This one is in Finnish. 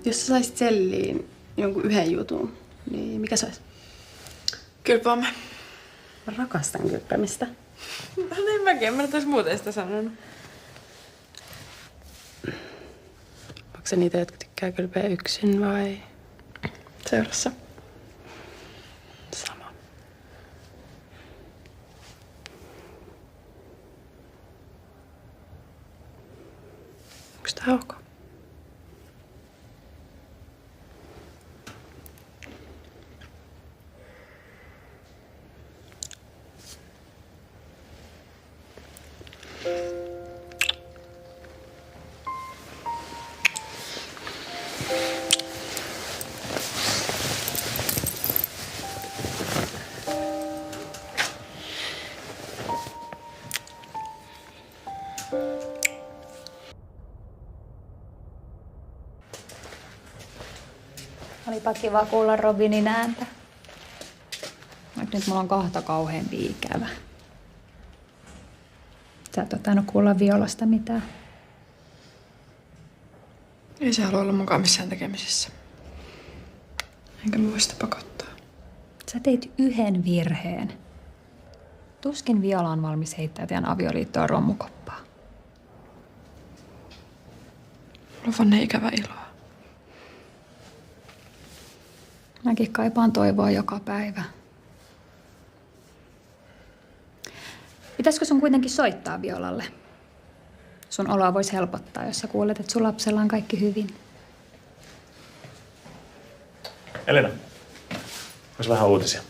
Jos sä saisit selliin jonkun yhden jutun, niin mikä se olisi? Kylpäämme. Mä rakastan kylppämistä. No niin mäkin, en mä nyt ois muuten sitä sanonut. Onko se niitä, jotka tykkää kylpeä yksin vai seurassa? Sama. Onko tää ok? Olipa kiva kuulla Robinin ääntä. Nyt mulla on kahta kauheampi ikävä. Sä et ole tainnut kuulla Violasta mitään. Ei se halua olla mukaan missään tekemisissä. Enkä mä voi sitä pakottaa. Sä teit yhden virheen. Tuskin Viola on valmis heittää teidän avioliittoa romukoppaan. Mulla on vaan niin ikävä iloa. Mäkin kaipaan toivoa joka päivä. Pitäisikö sun kuitenkin soittaa Violalle? Sun oloa voisi helpottaa, jos sä kuulet, että sun lapsella on kaikki hyvin. Elina, olisi vähän uutisia.